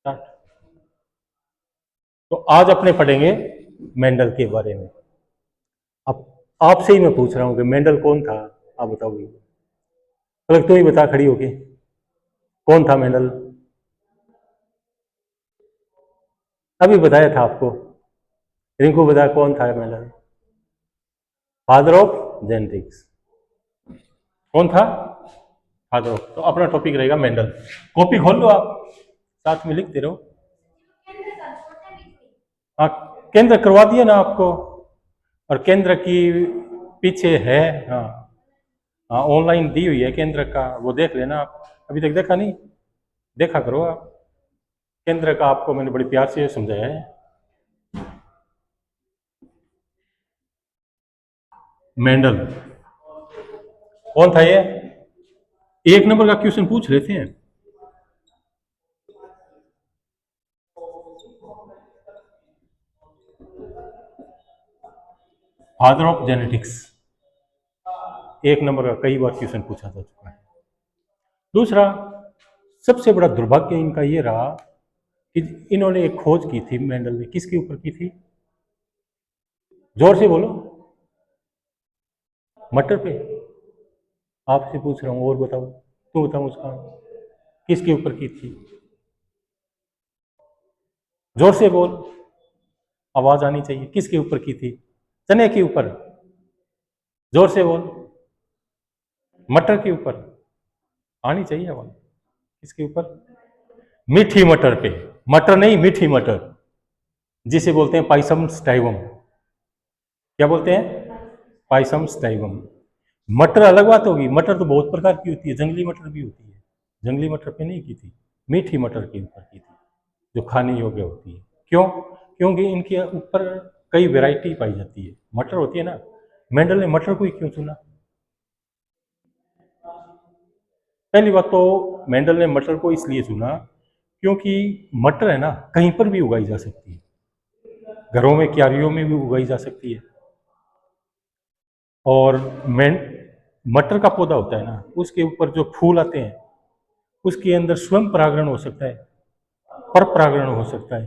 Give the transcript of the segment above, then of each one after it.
Start. तो आज अपने पढ़ेंगे मेंडल के बारे में। अब आपसे ही मैं पूछ रहा हूं कि मेंडल कौन था। आप बताओ भैया, पहले तू ही बता खड़ी होके, कौन था मेंडल? अभी बताया था आपको, रिंकू बता कौन था मेंडल? Father of genetics. कौन था? Father of. तो अपना टॉपिक रहेगा मेंडल। कॉपी खोल लो आप, साथ में लिखते रहो। हाँ, केंद्र करवा दिया ना आपको, और केंद्र की पीछे है। हाँ हाँ, ऑनलाइन दी हुई है केंद्र का, वो देख लेना आप। अभी तक देखा नहीं? देखा करो आप। केंद्र का आपको मैंने बड़ी प्यार से समझाया है। मेंडल कौन था ये? एक नंबर का क्वेश्चन पूछ लेते हैं। फादर ऑफ जेनेटिक्स, एक नंबर का कई बार क्वेश्चन पूछा जा चुका है। दूसरा, सबसे बड़ा दुर्भाग्य इनका ये रहा कि इन्होंने एक खोज की थी, मेंडल ने किसके ऊपर की थी? जोर से बोलो। मटर पे। आपसे पूछ रहा हूँ, और बताओ, तू बताओ उसका किसके ऊपर की थी? जोर से बोल, आवाज आनी चाहिए। किसके ऊपर की थी? चने के ऊपर? जोर से बोल। मटर के ऊपर आनी चाहिए आवाज। किसके ऊपर? मीठी मटर पे। मटर नहीं, मीठी मटर, जिसे बोलते हैं पाइसम स्टाइवम। क्या बोलते हैं? पाइसम स्टाइवम। मटर अलग बात होगी, मटर तो बहुत प्रकार की होती है, जंगली मटर भी होती है। जंगली मटर पे नहीं की थी, मीठी मटर के ऊपर की थी, जो खाने योग्य होती है। क्यों? क्योंकि इनके ऊपर कई वैरायटी पाई जाती है। मटर होती है ना, मेंडल ने मटर को ही क्यों चुना? पहली बात तो मेंडल ने मटर को इसलिए चुना क्योंकि मटर है ना, कहीं पर भी उगाई जा सकती है। घरों में, क्यारियों में भी उगाई जा सकती है। और मटर का पौधा होता है ना, उसके ऊपर जो फूल आते हैं, उसके अंदर स्वयं परागण हो सकता है, पर परागण हो सकता है,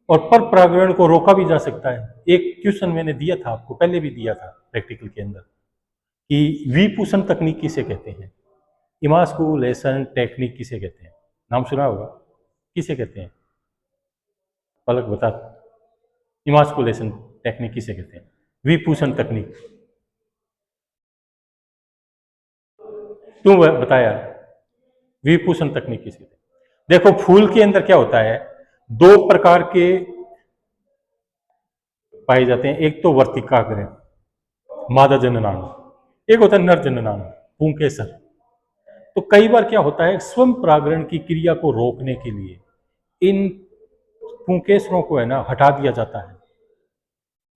और पर परागण को रोका भी जा सकता है। एक क्वेश्चन मैंने दिया था आपको, पहले भी दिया था प्रैक्टिकल के अंदर, कि विपुषण तकनीक किसे कहते हैं? इमास्कुलेशन टेक्निक किसे कहते हैं? नाम सुना होगा। किसे कहते हैं? पलक बता। इमास्कुलेशन टेक्निक किसे कहते हैं? विपुषण तकनीक। तू बताया, विपुषण तकनीक किसे कहते हैं? देखो, फूल के अंदर क्या होता है, दो प्रकार के पाए जाते हैं। एक तो वर्तिकाग्र, मादा जननांग, एक होता है नर जननांग, पुंकेसर। तो कई बार क्या होता है, स्वयं परागण की क्रिया को रोकने के लिए इन पुंकेसरों को है ना हटा दिया जाता है।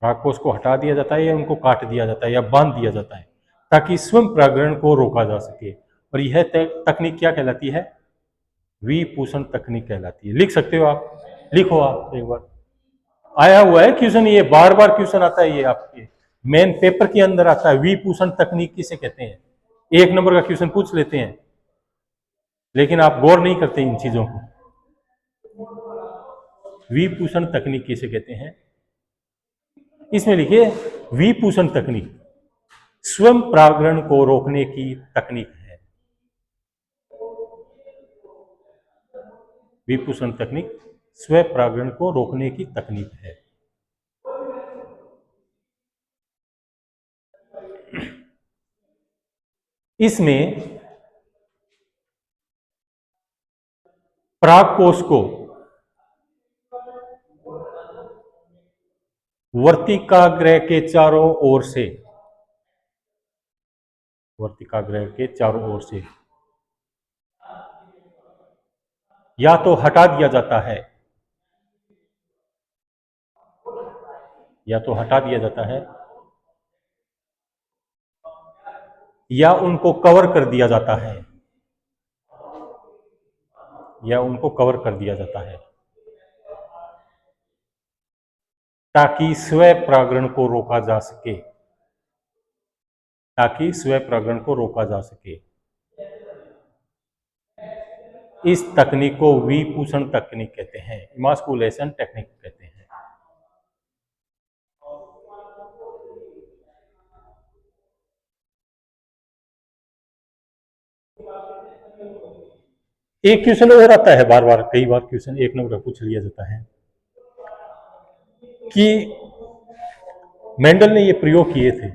राकोस को हटा दिया जाता है, या उनको काट दिया जाता है, या बांध दिया जाता है, ताकि स्वयं परागण को रोका जा सके। और यह तकनीक क्या कहलाती है? विपुषण तकनीक कहलाती है। लिख सकते हो आप, लिखो आप एक बार। आया हुआ है क्वेश्चन, ये बार बार क्वेश्चन आता है, ये आपके मेन पेपर के अंदर आता है। विपुषण तकनीक किसे कहते हैं? एक नंबर का क्वेश्चन पूछ लेते हैं, लेकिन आप गौर नहीं करते इन चीजों को। विपुषण तकनीक किसे कहते हैं? इसमें लिखिए, विपुषण तकनीक स्वयं परागण को रोकने की तकनीक है। विपुषण तकनीक स्वयं परागण को रोकने की तकनीक है। इसमें परागकोश को वर्तिकाग्र के चारों ओर से, वर्तिकाग्र के चारों ओर से या तो हटा दिया जाता है, या तो हटा दिया जाता है, या उनको कवर कर दिया जाता है, या उनको कवर कर दिया जाता है, ताकि स्व परागण को रोका जा सके, ताकि स्व परागण को रोका जा सके। इस तकनीक को विपूषण तकनीक कहते हैं, इमास्कुलेशन टेक्निक कहते हैं। एक क्वेश्चन और आता है बार बार, कई बार क्वेश्चन एक नंबर का पूछ लिया जाता है कि मेंडल ने ये प्रयोग किए थे,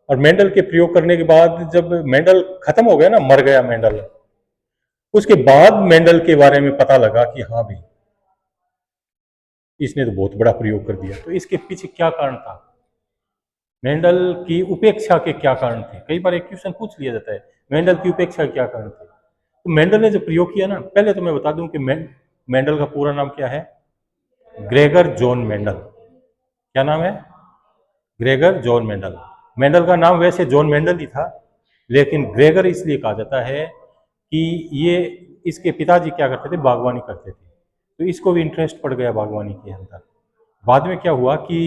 और मेंडल के प्रयोग करने के बाद जब मेंडल खत्म हो गया ना, मर गया मेंडल, उसके बाद मेंडल के बारे में पता लगा कि हाँ भाई इसने तो बहुत बड़ा प्रयोग कर दिया। तो इसके पीछे क्या कारण था, मेंडल की उपेक्षा के क्या कारण थे? कई बार एक क्वेश्चन पूछ लिया जाता है, मेंडल की उपेक्षा के क्या कारण थे। तो मेंडल ने जो प्रयोग किया ना, पहले तो मैं बता दूं कि मेंडल का पूरा नाम क्या है, ग्रेगर जॉन मेंडल। क्या नाम है? Gregor John Mendel. मेंडल का नाम वैसे जॉन मेंडल ही था, लेकिन ग्रेगर इसलिए कहा जाता है कि ये इसके पिताजी क्या करते थे, बागवानी करते थे, तो इसको भी इंटरेस्ट पड़ गया बागवानी के अंदर। बाद में क्या हुआ कि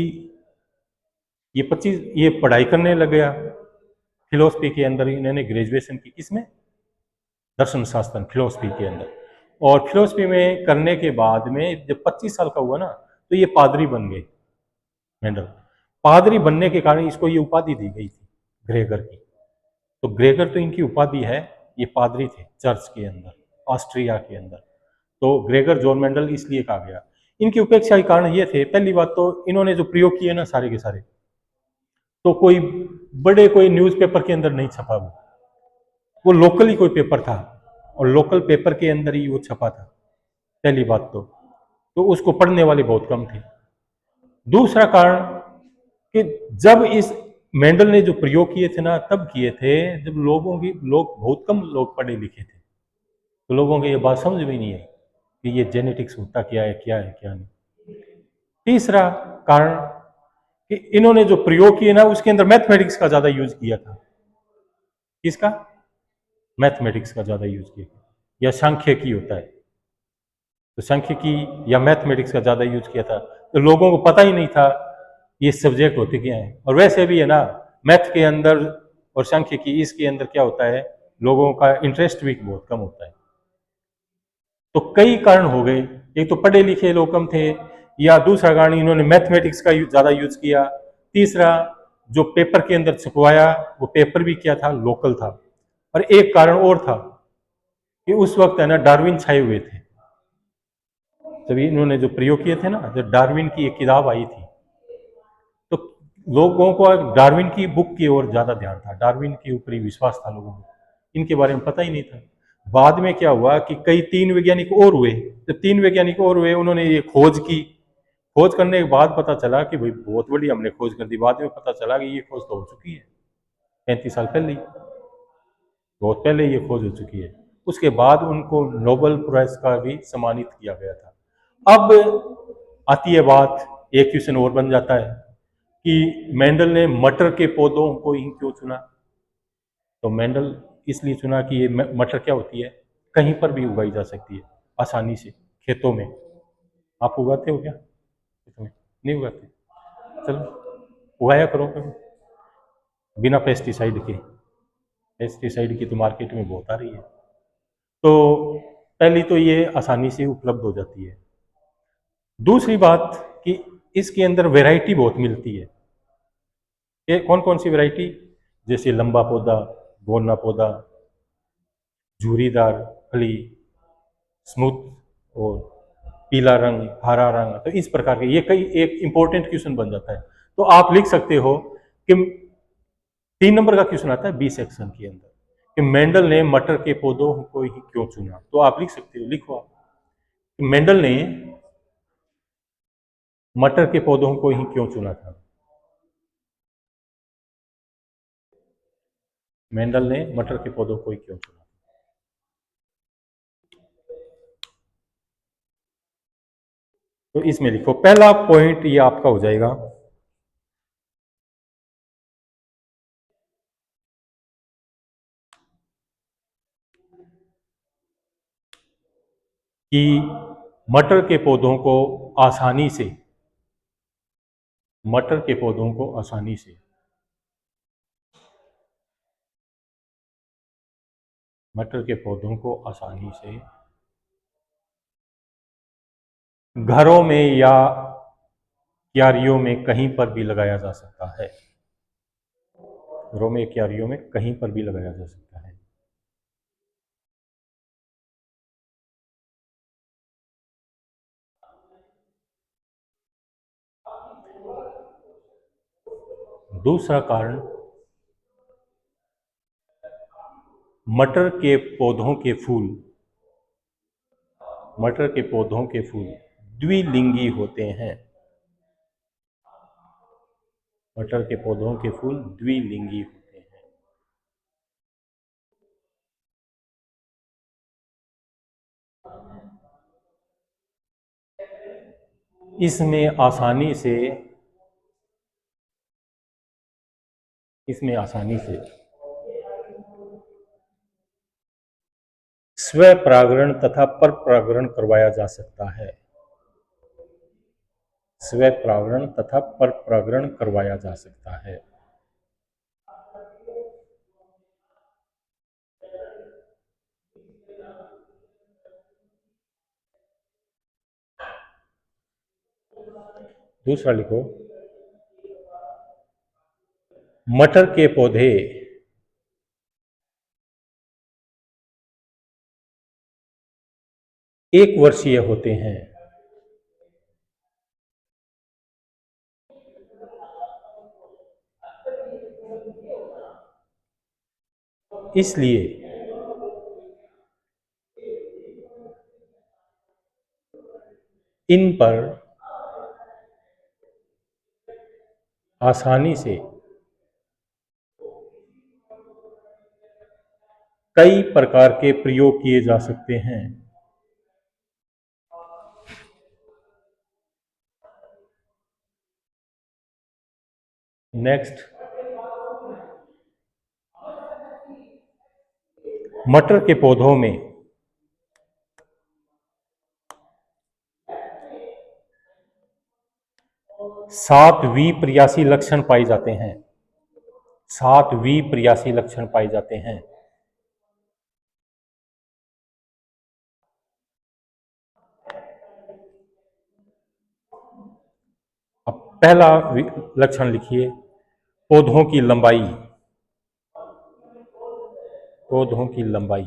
ये पढ़ाई करने लग गया फिलोसफी के अंदर। इन्होंने ग्रेजुएशन की किसमें, दर्शन शास्त्र फिलोसफी के अंदर। और फिलोसफी में करने के बाद में जब 25 साल का हुआ ना, तो ये पादरी बन गए मेंडल। पादरी बनने के कारण इसको ये उपाधि दी गई थी ग्रेगर की। तो ग्रेगर तो इनकी उपाधि है, ये पादरी थे चर्च के अंदर, ऑस्ट्रिया के अंदर। तो ग्रेगर जॉन मेंडल इसलिए कहा गया। इनकी उपेक्षा के कारण ये थे, पहली बात तो इन्होंने जो प्रयोग किए ना सारे के सारे, तो कोई बड़े कोई न्यूज़पेपर के अंदर नहीं छपा, वो लोकल ही कोई पेपर था, और लोकल पेपर के अंदर ही वो छपा था। पहली बात तो उसको पढ़ने वाले बहुत कम थे। दूसरा कारण कि जब इस मेंडल ने जो प्रयोग किए थे ना, तब किए थे जब लोग बहुत कम लोग पढ़े लिखे थे, तो लोगों को ये बात समझ में नहीं आई कि ये जेनेटिक्स होता क्या है, क्या है क्या नहीं। तीसरा कारण कि इन्होंने जो प्रयोग किए ना, उसके अंदर मैथमेटिक्स का ज्यादा यूज किया था। किसका? मैथमेटिक्स का ज्यादा यूज किया, या सांख्यिकी होता है, तो सांख्यिकी या मैथमेटिक्स का ज्यादा यूज किया था। तो लोगों को पता ही नहीं था ये सब्जेक्ट होते क्या है। और वैसे भी है ना, मैथ के अंदर और सांख्यिकी इसके अंदर क्या होता है, लोगों का इंटरेस्ट भी बहुत कम होता है। तो कई कारण हो गए, एक तो पढ़े लिखे लोग कम थे, या दूसरा कारण इन्होंने मैथमेटिक्स का ज्यादा यूज किया। तीसरा, जो पेपर के अंदर छपवाया वो पेपर भी क्या था, लोकल था। और एक कारण और था कि उस वक्त है ना डार्विन छाए हुए थे। जब इन्होंने जो प्रयोग किए थे ना, जब डार्विन की एक किताब आई थी, तो लोगों को डार्विन की बुक की ओर ज्यादा ध्यान था, डार्विन के ऊपर ही विश्वास था लोगों को, इनके बारे में पता ही नहीं था। बाद में क्या हुआ कि कई 3 वैज्ञानिक और हुए। जब 3 वैज्ञानिक और हुए, उन्होंने ये खोज की। खोज करने के बाद पता चला कि भाई बहुत बड़ी हमने खोज कर दी। बाद में पता चला कि ये खोज तो हो चुकी है 35 साल पहले ही, बहुत पहले ये खोज हो चुकी है। उसके बाद उनको नोबेल प्राइज का भी सम्मानित किया गया था। अब आती है बात, एक क्वेश्चन और बन जाता है कि मेंडल ने मटर के पौधों को ही क्यों चुना। तो मेंडल इसलिए चुना कि ये मटर क्या होती है, कहीं पर भी उगाई जा सकती है आसानी से, खेतों में। आप उगाते हो क्या खेतों में? नहीं उगाते? चलो उगाया करो कभी, बिना पेस्टिसाइड के। पेस्टिसाइड की तो मार्केट में बहुत आ रही है। तो पहली तो ये आसानी से उपलब्ध हो जाती है। दूसरी बात कि इसके अंदर वैरायटी बहुत मिलती है। ये कौन कौन सी वैरायटी? जैसे लंबा पौधा, गोना पौधा, झूरीदार फली, स्मूथ, और पीला रंग, हरा रंग। तो इस प्रकार के ये कई एक इंपॉर्टेंट क्वेश्चन बन जाता है। तो आप लिख सकते हो कि 3 नंबर का क्वेश्चन आता है बी सेक्शन के अंदर कि मेंडल ने मटर के पौधों को ही क्यों चुना। तो आप लिख सकते हो, लिखो आप कि मेंडल ने मटर के पौधों को ही क्यों चुना था। मेंडल ने मटर के पौधों को ही क्यों चुना। तो इसमें लिखो, पहला पॉइंट ये आपका हो जाएगा कि मटर के पौधों को आसानी से, मटर के पौधों को आसानी से मटर के पौधों को आसानी से घरों में या क्यारियों में कहीं पर भी लगाया जा सकता है। घरों में, क्यारियों में कहीं पर भी लगाया जा सकता है। दूसरा कारण, मटर के पौधों के फूल, मटर के पौधों के फूल द्विलिंगी होते हैं। मटर के पौधों के फूल द्विलिंगी होते हैं। इसमें आसानी से स्वपरागण तथा परपरागण करवाया जा सकता है। स्वपरागण तथा परपरागण करवाया जा सकता है। दूसरा लिखो, मटर के पौधे एक वर्षीय होते हैं। इसलिए इन पर आसानी से कई प्रकार के प्रयोग किए जा सकते हैं। नेक्स्ट, मटर के पौधों में सात विपर्यासी लक्षण पाए जाते हैं। 7 विपर्यासी लक्षण पाए जाते हैं। अब पहला लक्षण लिखिए, पौधों की लंबाई। पौधों की लंबाई,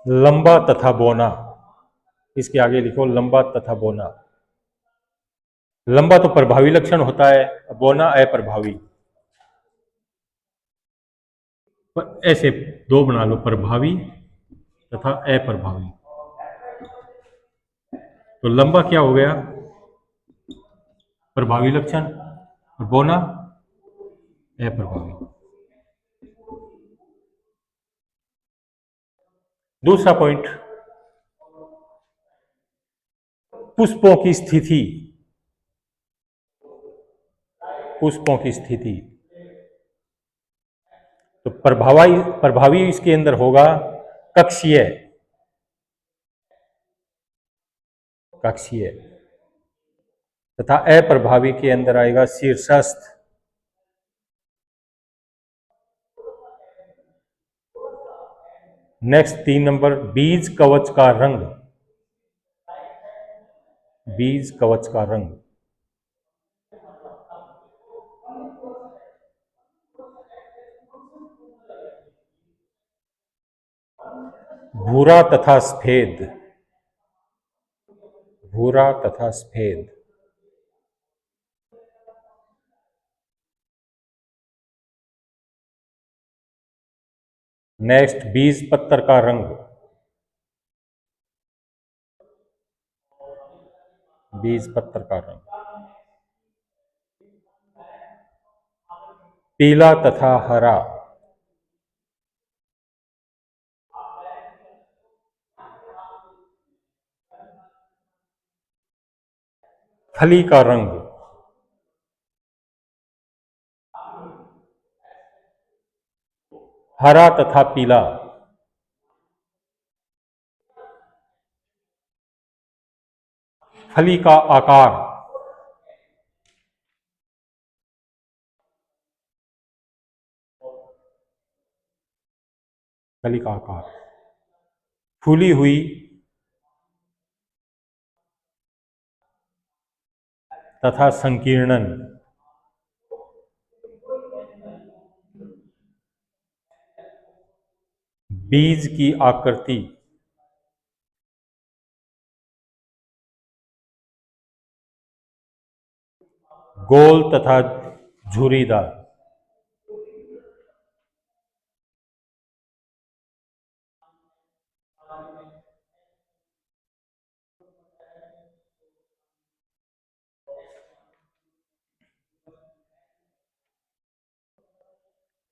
लंबा तथा बौना। इसके आगे लिखो लंबा तथा बौना। लंबा तो प्रभावी लक्षण होता है, बौना अप्रभावी। पर ऐसे दो बना लो, प्रभावी तथा अप्रभावी। तो लंबा क्या हो गया? प्रभावी लक्षण, और बौना अप्रभावी। दूसरा पॉइंट, पुष्पों की स्थिति। पुष्पों की स्थिति, तो प्रभावी इसके अंदर होगा कक्षीय। कक्षीय तथा अप्रभावी के अंदर आएगा शीर्षस्थ। नेक्स्ट 3 नंबर, बीज कवच का रंग। बीज कवच का रंग, भूरा तथा सफेद। भूरा तथा सफेद। नेक्स्ट, बीज पत्र का रंग। बीज पत्र का रंग पीला तथा हरा। फली का रंग, हरा तथा पीला। फली का आकार, कली का आकार, फूली हुई तथा संकीर्णन, बीज की आकृति, गोल तथा झुर्रीदार।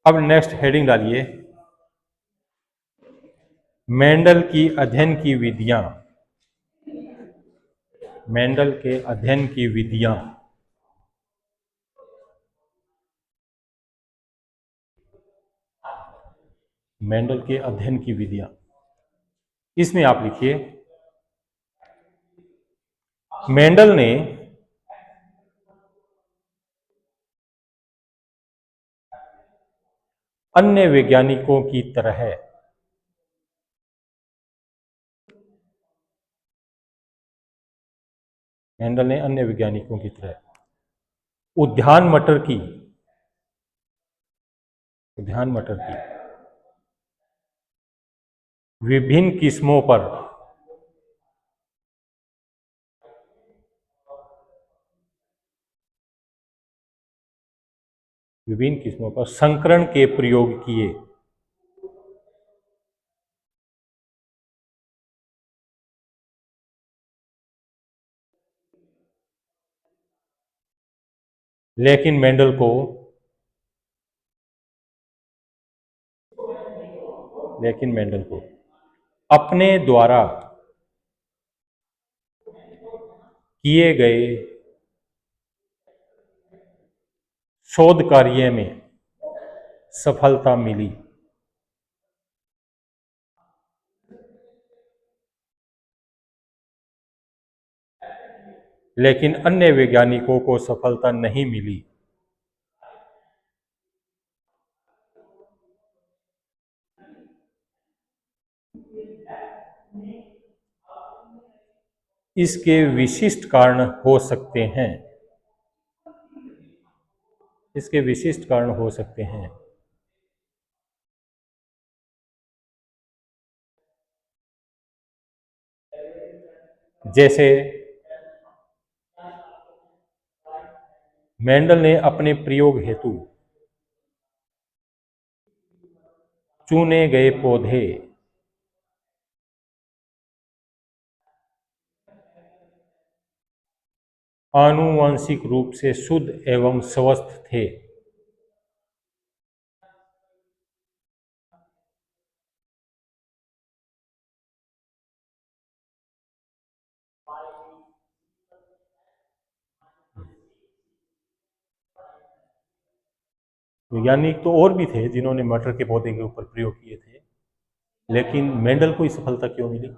अब नेक्स्ट हेडिंग डालिए, मेंडल की अध्ययन की विधियां। मेंडल के अध्ययन की विधियां। मेंडल के अध्ययन की विधियां, इसमें आप लिखिए, मेंडल ने अन्य वैज्ञानिकों की तरह मेंडल ने अन्य वैज्ञानिकों की तरह उद्यान मटर की विभिन्न किस्मों पर संकरण के प्रयोग किए। लेकिन मेंडल को अपने द्वारा किए गए शोध कार्य में सफलता मिली। लेकिन अन्य वैज्ञानिकों को सफलता नहीं मिली। इसके विशिष्ट कारण हो सकते हैं। जैसे मेंडल ने अपने प्रयोग हेतु चुने गए पौधे आनुवांशिक रूप से शुद्ध एवं स्वस्थ थे। वैज्ञानिक तो और भी थे जिन्होंने मटर के पौधे के ऊपर प्रयोग किए थे, लेकिन मेंडल को ही सफलता क्यों मिली?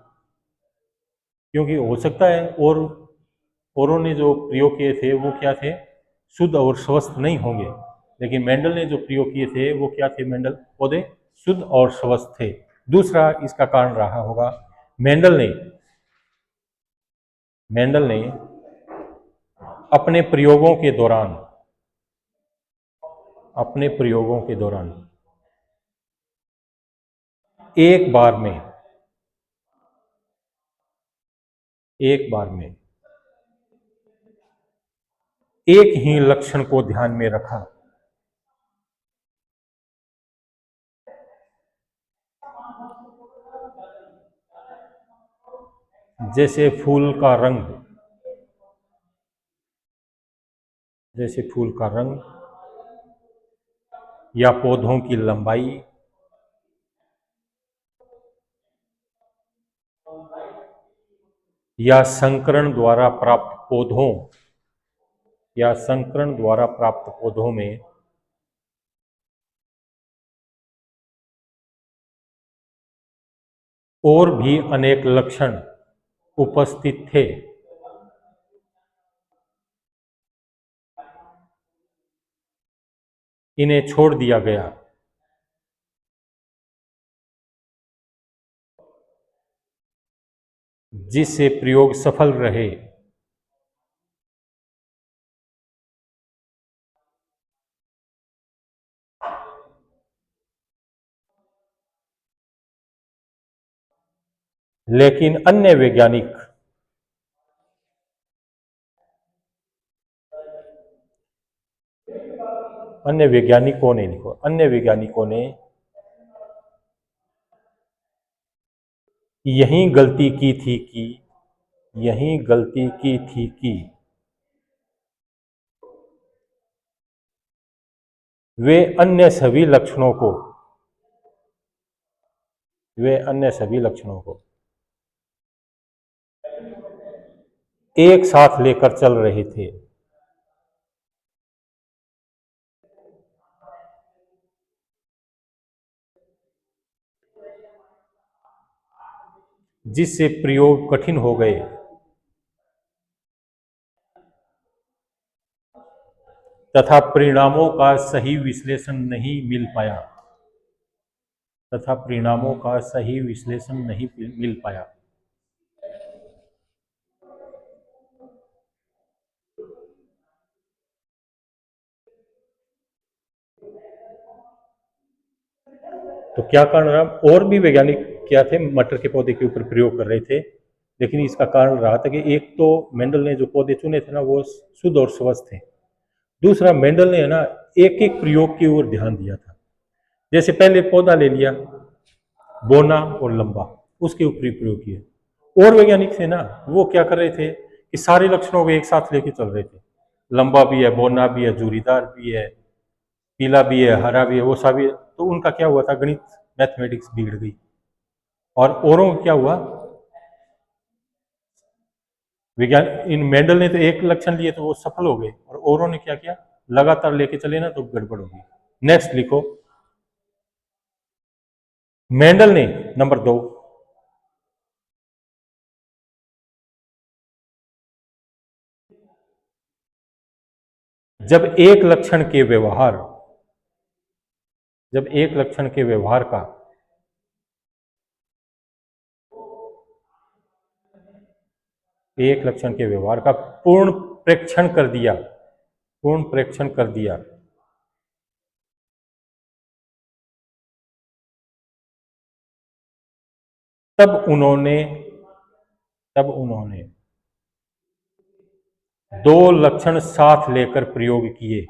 क्योंकि हो सकता है और औरों ने जो प्रयोग किए थे वो क्या थे, शुद्ध और स्वस्थ नहीं होंगे, लेकिन मेंडल ने जो प्रयोग किए थे वो क्या थे, मेंडल पौधे शुद्ध और स्वस्थ थे। दूसरा इसका कारण रहा होगा, मेंडल ने अपने प्रयोगों के दौरान एक बार में एक ही लक्षण को ध्यान में रखा। जैसे फूल का रंग या पौधों की लंबाई या संकरण द्वारा प्राप्त पौधों में और भी अनेक लक्षण उपस्थित थे। इन्हें छोड़ दिया गया। जिससे प्रयोग सफल रहे, लेकिन अन्य वैज्ञानिकों ने लिखो, अन्य वैज्ञानिकों ने यही गलती की थी कि यही गलती की थी कि वे अन्य सभी लक्षणों को एक साथ लेकर चल रहे थे, जिससे प्रयोग कठिन हो गए तथा परिणामों का सही विश्लेषण नहीं मिल पाया तो क्या कारण रहा? और भी वैज्ञानिक क्या थे, मटर के पौधे के ऊपर प्रयोग कर रहे थे, लेकिन इसका कारण रहा था कि एक तो मेंडल ने जो पौधे चुने थे ना वो शुद्ध और स्वस्थ थे, दूसरा मेंडल ने है ना एक एक प्रयोग की ओर ध्यान दिया था। जैसे पहले पौधा ले लिया बोना और लंबा, उसके ऊपर ही प्रयोग किए। और वैज्ञानिक थे ना वो क्या कर रहे थे कि सारे लक्षणों को एक साथ लेके चल रहे थे, लंबा भी है, बोना भी है, जूरीदार भी है, पीला भी है, हरा भी है, वो सभी। तो उनका क्या हुआ था, गणित मैथमेटिक्स बिगड़ गई। और औरों क्या हुआ, विज्ञान इन मेंडल ने तो एक लक्षण लिए तो वो सफल हो गए, और औरों ने क्या किया, लगातार लेके चले ना तो गड़बड़ होगी। नेक्स्ट लिखो, मेंडल ने नंबर 2 जब एक लक्षण के व्यवहार का पूर्ण प्रेक्षण कर दिया तब उन्होंने दो लक्षण साथ लेकर प्रयोग किए।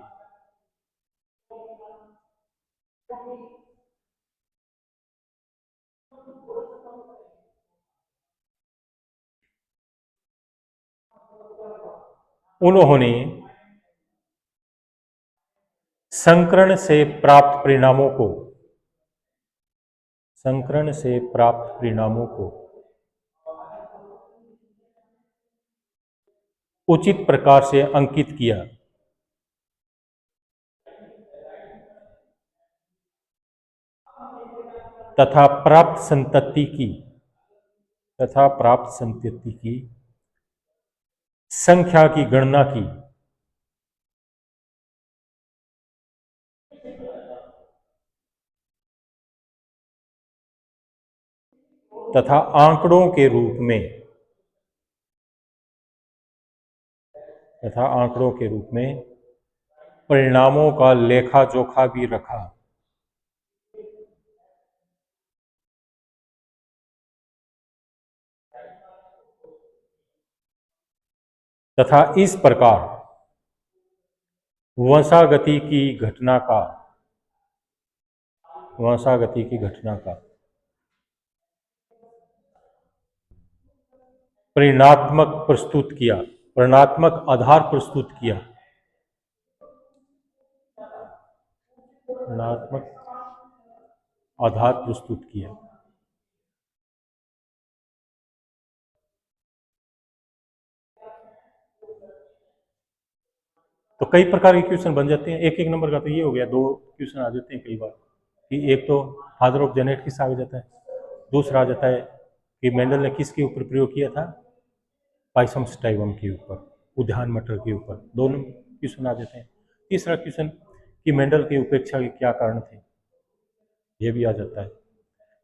उन्होंने संकरण से प्राप्त परिणामों को उचित प्रकार से अंकित किया तथा प्राप्त संतति की संख्या की गणना की तथा आंकड़ों के रूप में परिणामों का लेखा जोखा भी रखा। तथा इस प्रकार वंशागति की घटना का परिणात्मक आधार प्रस्तुत किया। तो कई प्रकार के क्वेश्चन बन जाते हैं, एक एक नंबर का तो ये हो गया, 2 क्वेश्चन आ जाते हैं कई बार कि एक तो फादर ऑफ जेनेटिक्स आ जाता है, दूसरा आ जाता है कि मेंडल ने किसके ऊपर प्रयोग किया था, पाइसम स्टाइवम के ऊपर, उद्यान मटर के ऊपर, दोनों क्वेश्चन आ जाते हैं। तीसरा क्वेश्चन कि मेंडल की उपेक्षा के क्या कारण थे, ये भी आ जाता है।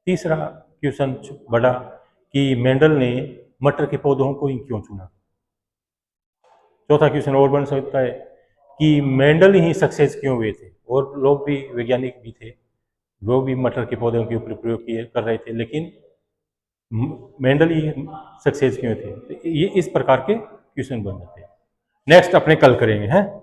तीसरा क्वेश्चन बड़ा कि मेंडल ने मटर के पौधों को ही क्यों चुना? चौथा क्वेश्चन और बन सकता है कि मेंडल ही सक्सेस क्यों हुए थे? और लोग भी, वैज्ञानिक भी थे, वो भी मटर के पौधों के ऊपर प्रयोग किए कर रहे थे, लेकिन मेंडल ही सक्सेस क्यों थे? तो ये इस प्रकार के क्वेश्चन बन जाते हैं। नेक्स्ट अपने कल करेंगे हैं।